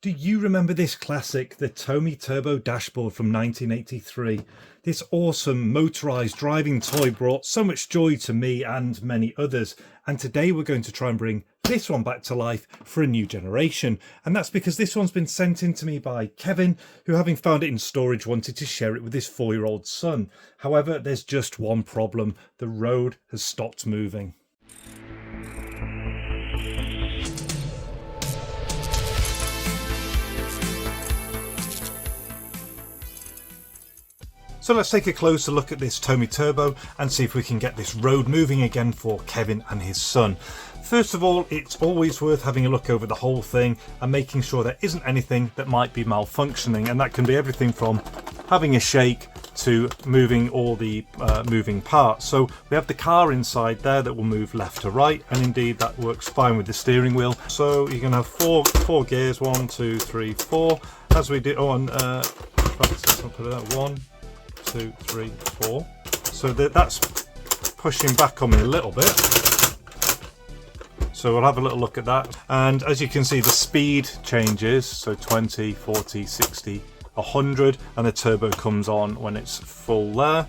Do you remember this classic, the Tomy Turbo dashboard from 1983? This awesome motorised driving toy brought so much joy to me and many others, and today we're going to try and bring this one back to life for a new generation. And that's because this one's been sent in to me by Kevin, who, having found it in storage, wanted to share it with his 4-year-old son. However, there's just one problem: the road has stopped moving. So let's take a closer look at this Tomy Turbo and see if we can get this road moving again for Kevin and his son. First of all, it's always worth having a look over the whole thing and making sure there isn't anything that might be malfunctioning, and that can be everything from having a shake to moving all the moving parts. So we have the car inside there that will move left to right, and indeed that works fine with the steering wheel. So you can have four gears, 1, 2, 3, 4, as we do on practice. I'll put it at 1, 2, 3, 4. So that's pushing back on me a little bit. So we'll have a little look at that. And as you can see, the speed changes. So 20, 40, 60, 100, and the turbo comes on when it's full there.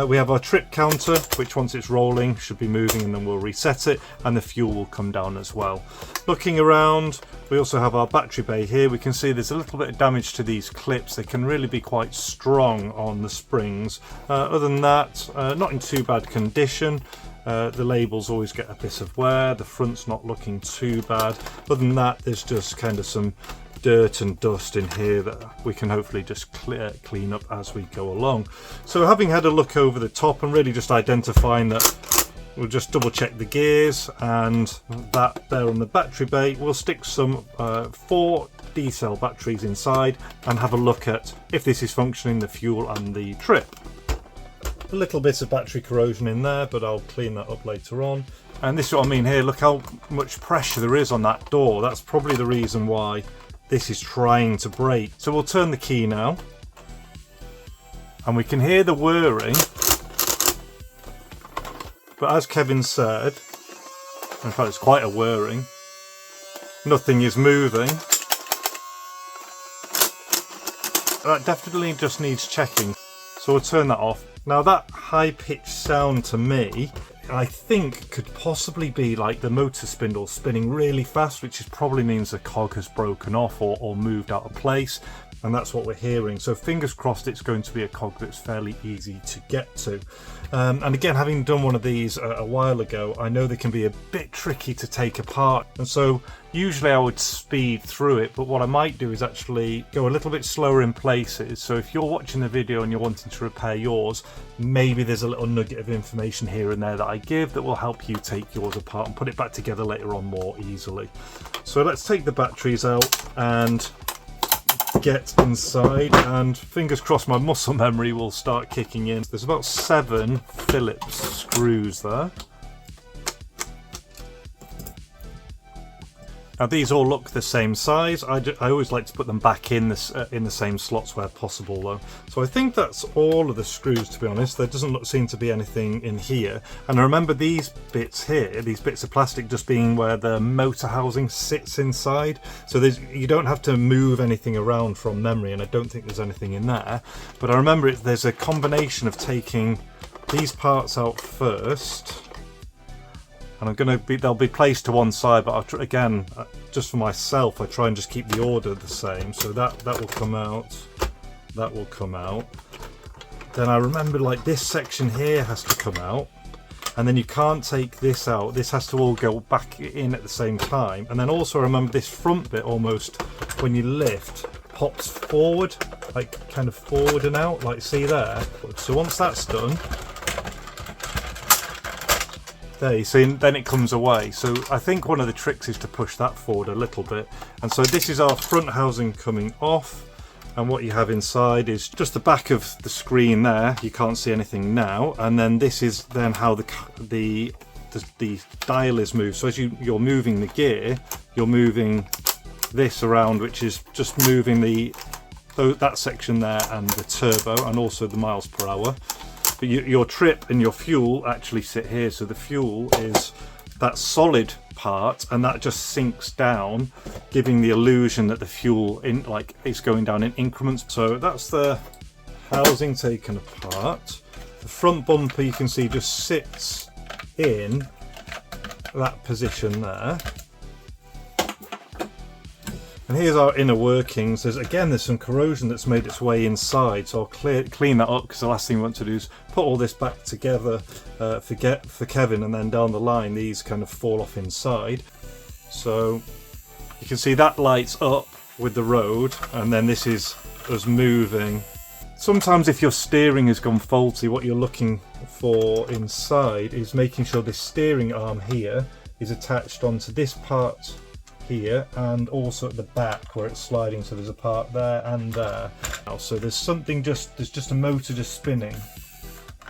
We have our trip counter, which once it's rolling should be moving, and then we'll reset it, and the fuel will come down as well. Looking around, we also have our battery bay here. We can see there's a little bit of damage to these clips. They can really be quite strong on the springs. Other than that, not in too bad condition. The labels always get a bit of wear. The front's not looking too bad. Other than that, there's just kind of some dirt and dust in here that we can hopefully just clean up as we go along. So having had a look over the top and really just identifying that, we'll just double check the gears and that there on the battery bay. We'll stick some 4 D-cell batteries inside and have a look at if this is functioning, the fuel and the trip. A little bit of battery corrosion in there, but I'll clean that up later on. And this is what I mean here. Look how much pressure there is on that door. That's probably the reason why this is trying to break. So we'll turn the key now, and we can hear the whirring. But as Kevin said, in fact it's quite a whirring, nothing is moving. That definitely just needs checking. So we'll turn that off. Now that high-pitched sound to me, I think could possibly be like the motor spindle spinning really fast, which probably means the cog has broken off or moved out of place, and that's what we're hearing. So fingers crossed it's going to be a cog that's fairly easy to get to. And again, having done one of these a while ago, I know they can be a bit tricky to take apart, and so usually I would speed through it, but what I might do is actually go a little bit slower in places. So if you're watching the video and you're wanting to repair yours, maybe there's a little nugget of information here and there that I give that will help you take yours apart and put it back together later on more easily. So let's take the batteries out and get inside, and fingers crossed my muscle memory will start kicking in. There's about 7 Phillips screws there. Now these all look the same size. I always like to put them back in the same slots where possible though. So I think that's all of the screws, to be honest. There doesn't seem to be anything in here. And I remember these bits here, these bits of plastic, just being where the motor housing sits inside. So you don't have to move anything around from memory, and I don't think there's anything in there. But I remember there's a combination of taking these parts out first. And they'll be placed to one side, but again, just for myself, I try and just keep the order the same. So that will come out, that will come out. Then I remember like this section here has to come out, and then you can't take this out. This has to all go back in at the same time. And then also I remember this front bit almost, when you lift, pops forward, like kind of forward and out, like see there. So once that's done, there you see, then it comes away. So I think one of the tricks is to push that forward a little bit. And so this is our front housing coming off, and what you have inside is just the back of the screen there. You can't see anything now. And then this is then how the dial is moved. So as you're moving the gear, you're moving this around, which is just moving that section there and the turbo, and also the miles per hour. But your trip and your fuel actually sit here. So the fuel is that solid part, and that just sinks down, giving the illusion that the fuel is going down in increments. So that's the housing taken apart. The front bumper, you can see, just sits in that position there. And here's our inner workings. There's some corrosion that's made its way inside, so I'll clean that up, because the last thing we want to do is put all this back together for Kevin, and then down the line these kind of fall off inside. So you can see that lights up with the road, and then this is us moving. Sometimes if your steering has gone faulty, what you're looking for inside is making sure this steering arm here is attached onto this part here, and also at the back where it's sliding, so there's a part there and there. So there's just a motor just spinning,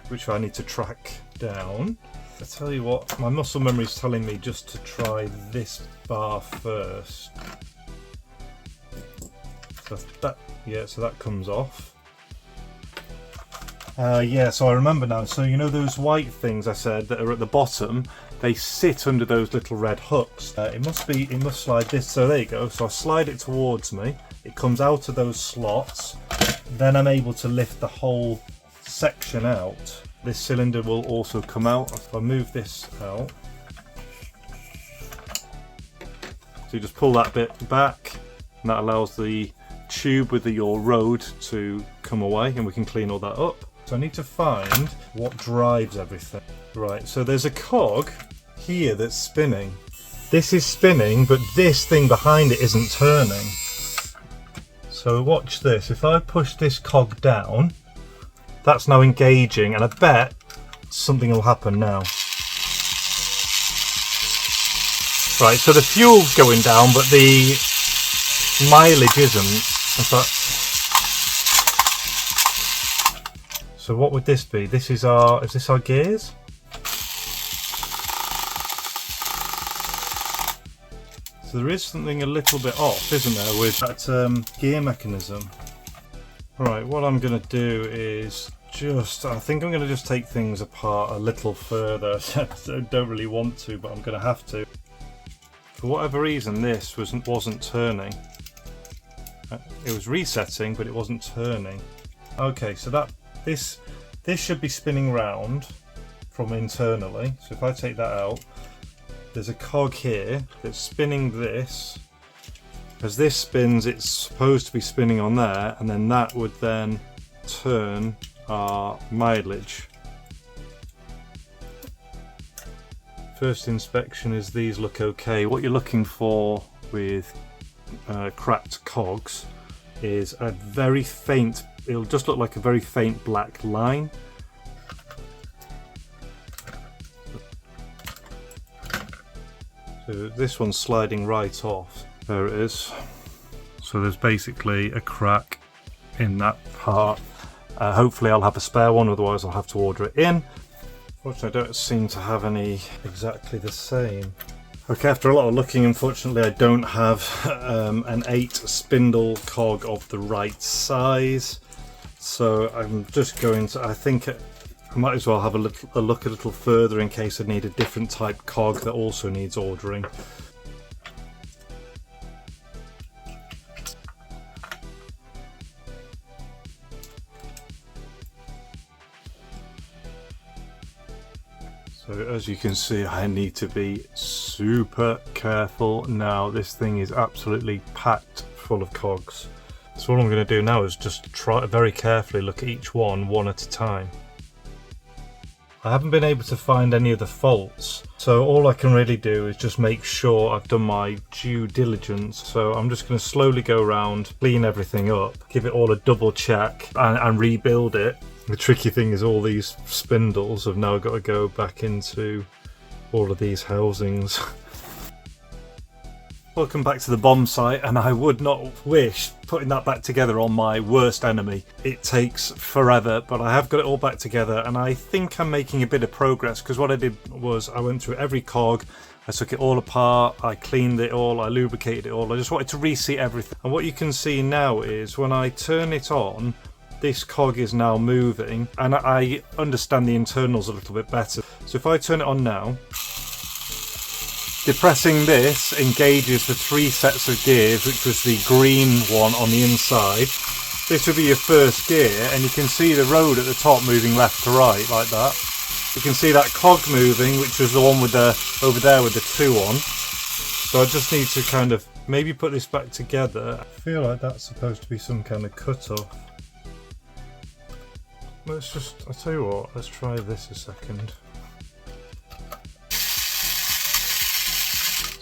which I need to track down. I tell you what, my muscle memory is telling me just to try this bar first. So that comes off. So I remember now. So you know those white things I said that are at the bottom, they sit under those little red hooks. It must slide this. So there you go. So I slide it towards me. It comes out of those slots. Then I'm able to lift the whole section out. This cylinder will also come out. If I move this out, so you just pull that bit back, and that allows the tube with your road to come away, and we can clean all that up. So I need to find what drives everything. Right, so there's a cog here that's spinning. This is spinning, but this thing behind it isn't turning. So watch this. If I push this cog down, that's now engaging, and I bet something will happen now. Right, so the fuel's going down, but the mileage isn't. So what would this be? Is this our gears? So there is something a little bit off, isn't there, with that gear mechanism. Right, what I'm going to do is I think I'm going to just take things apart a little further. I don't really want to, but I'm going to have to. For whatever reason, this wasn't turning. It was resetting, but it wasn't turning. Okay, so this should be spinning round from internally. So if I take that out, there's a cog here that's spinning this. As this spins, it's supposed to be spinning on there, and then that would then turn our mileage. First inspection is these look okay. What you're looking for with cracked cogs is a very faint, it'll just look like a very faint black line. So this one's sliding right off. There it is. So there's basically a crack in that part. Hopefully I'll have a spare one, otherwise I'll have to order it in. Unfortunately I don't seem to have any exactly the same. Okay, after a lot of looking, unfortunately I don't have an 8 spindle cog of the right size. So I'm just going to, I think I might as well have a look a little further in case I need a different type cog that also needs ordering. So as you can see, I need to be super careful now. This thing is absolutely packed full of cogs. So what I'm going to do now is just try very carefully look at each one at a time. I haven't been able to find any of the faults, so all I can really do is just make sure I've done my due diligence. So I'm just going to slowly go around, clean everything up, give it all a double check and rebuild it. The tricky thing is all these spindles have now got to go back into all of these housings. Welcome back to the bomb site, and I would not wish putting that back together on my worst enemy. It takes forever, but I have got it all back together, and I think I'm making a bit of progress, because what I did was I went through every cog, I took it all apart, I cleaned it all, I lubricated it all, I just wanted to reseat everything. And what you can see now is when I turn it on, this cog is now moving, and I understand the internals a little bit better. So if I turn it on now, Depressing this engages the 3 sets of gears, which was the green one on the inside. This would be your first gear, and you can see the road at the top moving left to right like that. You can see that cog moving, which was the one with the over there with the 2 on. So I just need to kind of maybe put this back together. I feel like that's supposed to be some kind of cut-off. Let's just, I'll tell you what, let's try this a second.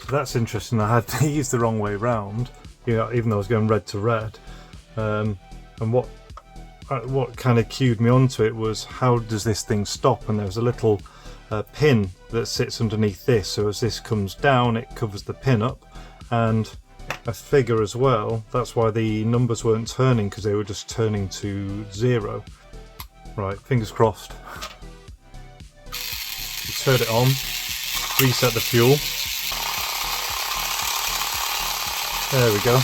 So that's interesting, I had these the wrong way round, you know, even though I was going red to red. And what kind of cued me onto it was, how does this thing stop? And there was a little pin that sits underneath this, so as this comes down it covers the pin up, and a figure as well. That's why the numbers weren't turning, because they were just turning to 0. Right, fingers crossed. You turn it on, reset the fuel. There we go.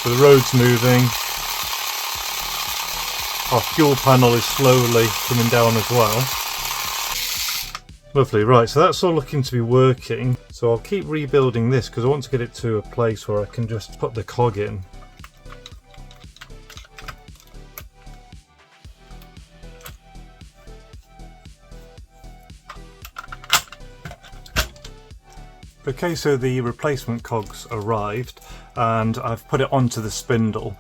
So the road's moving. Our fuel panel is slowly coming down as well. Lovely, right, so that's all looking to be working. So I'll keep rebuilding this because I want to get it to a place where I can just put the cog in. Okay, so the replacement cogs arrived and I've put it onto the spindle.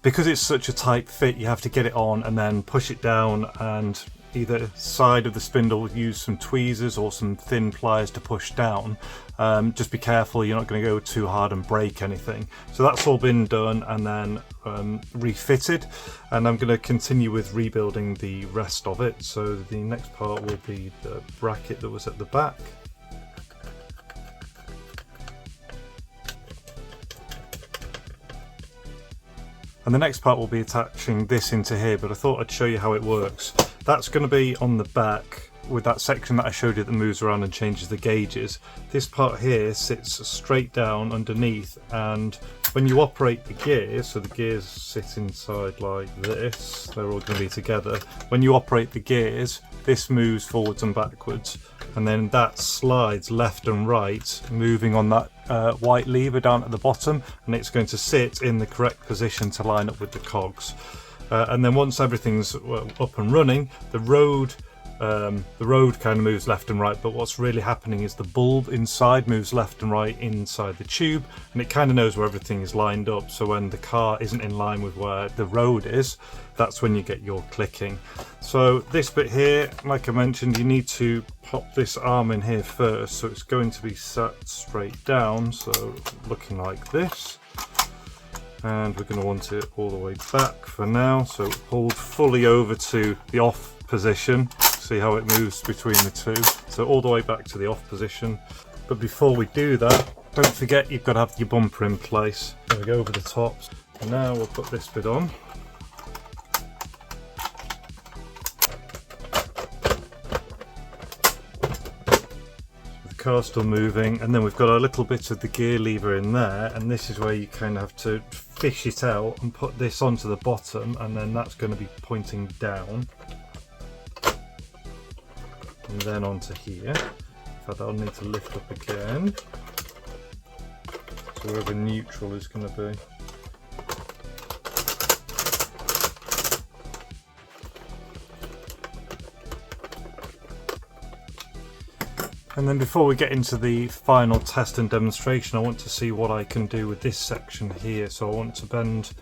Because it's such a tight fit, you have to get it on and then push it down, and either side of the spindle use some tweezers or some thin pliers to push down. Just be careful you're not going to go too hard and break anything. So that's all been done and then refitted, and I'm going to continue with rebuilding the rest of it. So the next part will be the bracket that was at the back. And the next part will be attaching this into here, but I thought I'd show you how it works. That's going to be on the back with that section that I showed you that moves around and changes the gauges. This part here sits straight down underneath, and when you operate the gears, so the gears sit inside like this, they're all going to be together. When you operate the gears, this moves forwards and backwards, and then that slides left and right, moving on that white lever down at the bottom, and it's going to sit in the correct position to line up with the cogs. And then once everything's up and running, the road kind of moves left and right, but what's really happening is the bulb inside moves left and right inside the tube, and it kind of knows where everything is lined up. So when the car isn't in line with where the road is, that's when you get your clicking. So this bit here, like I mentioned, you need to pop this arm in here first, so it's going to be sat straight down, so looking like this. And we're going to want it all the way back for now, so pulled fully over to the off position. See how it moves between the two, so all the way back to the off position. But before we do that, don't forget you've got to have your bumper in place. There we go, over the top. And now we'll put this bit on. The car's still moving, and then we've got a little bit of the gear lever in there, and this is where you kind of have to fish it out and put this onto the bottom, and then that's going to be pointing down. And then onto here. In fact, I'll need to lift up again. So wherever neutral is going to be. And then before we get into the final test and demonstration, I want to see what I can do with this section here. So I want to bend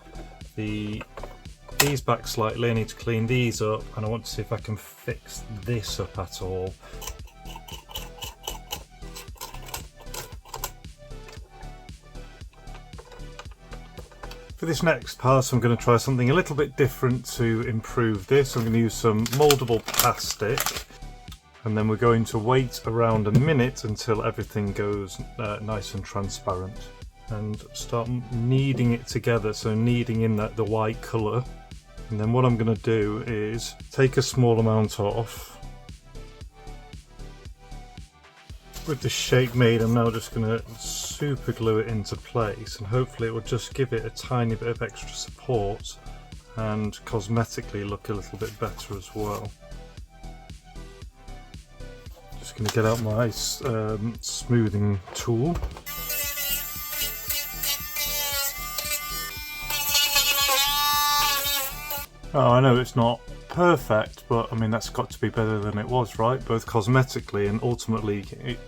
these back slightly, I need to clean these up, and I want to see if I can fix this up at all. For this next part, I'm going to try something a little bit different to improve this. I'm going to use some mouldable plastic, and then we're going to wait around a minute until everything goes nice and transparent, and start kneading it together, so kneading in the white colour. And then what I'm going to do is take a small amount off. With the shape made, I'm now just going to super glue it into place, and hopefully it will just give it a tiny bit of extra support and cosmetically look a little bit better as well. Just going to get out my smoothing tool. Oh, I know it's not perfect, but I mean that's got to be better than it was, right? Both cosmetically and ultimately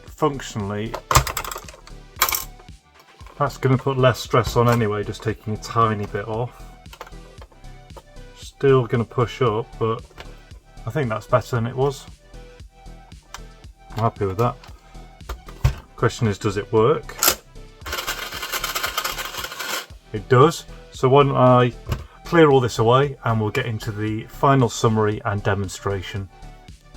functionally. That's going to put less stress on anyway, just taking a tiny bit off. Still going to push up, but I think that's better than it was. I'm happy with that. Question is, does it work? It does. So why don't I clear all this away and we'll get into the final summary and demonstration.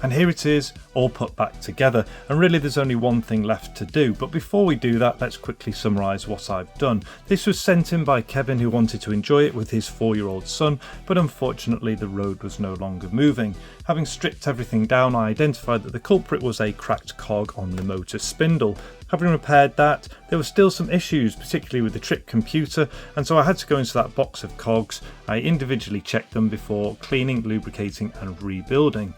And here it is, all put back together, and really there's only one thing left to do, but before we do that, let's quickly summarise what I've done. This was sent in by Kevin, who wanted to enjoy it with his 4-year-old son, but unfortunately the road was no longer moving. Having stripped everything down, I identified that the culprit was a cracked cog on the motor spindle. Having repaired that, there were still some issues, particularly with the trip computer, and so I had to go into that box of cogs. I individually checked them before cleaning, lubricating and rebuilding.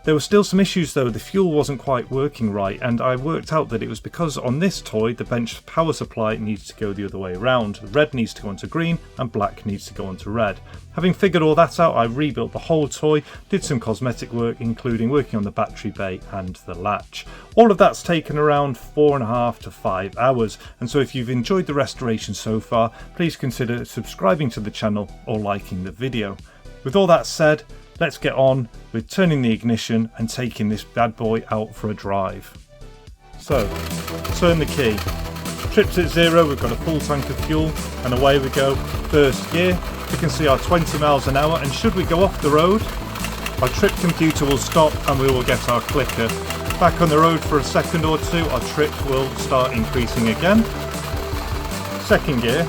There were still some issues though. The fuel wasn't quite working right, and I worked out that it was because on this toy the bench power supply needs to go the other way around. Red needs to go onto green and black needs to go onto red. Having figured all that out, I rebuilt the whole toy, did some cosmetic work including working on the battery bay and the latch. All of that's taken around 4.5 to 5 hours, and so if you've enjoyed the restoration so far, please consider subscribing to the channel or liking the video. With all that said, let's get on with turning the ignition and taking this bad boy out for a drive. So, turn the key. Trip's at 0, we've got a full tank of fuel, and away we go. First gear, we can see our 20 miles an hour, and should we go off the road, our trip computer will stop and we will get our clicker. Back on the road for a second or two, our trip will start increasing again. Second gear,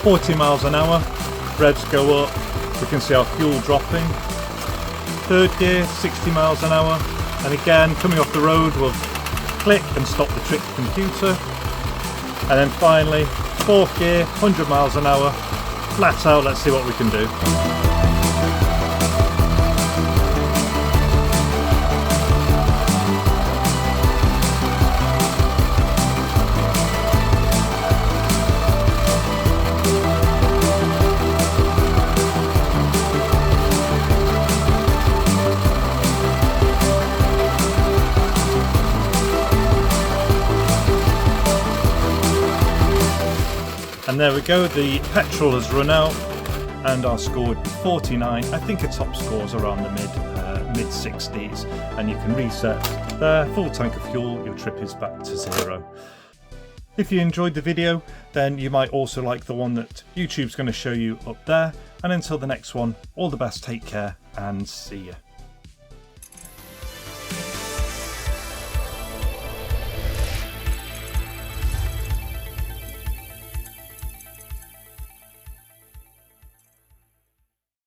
40 miles an hour, reds go up, we can see our fuel dropping. Third gear, 60 miles an hour, and again coming off the road we'll click and stop the trip computer. And then finally, fourth gear, 100 miles an hour, flat out, let's see what we can do. And there we go, the petrol has run out and our score would be 49. I think a top score is around the mid 60s, and you can reset there, full tank of fuel, your trip is back to 0. If you enjoyed the video, then you might also like the one that YouTube's going to show you up there. And until the next one, all the best, take care and see ya.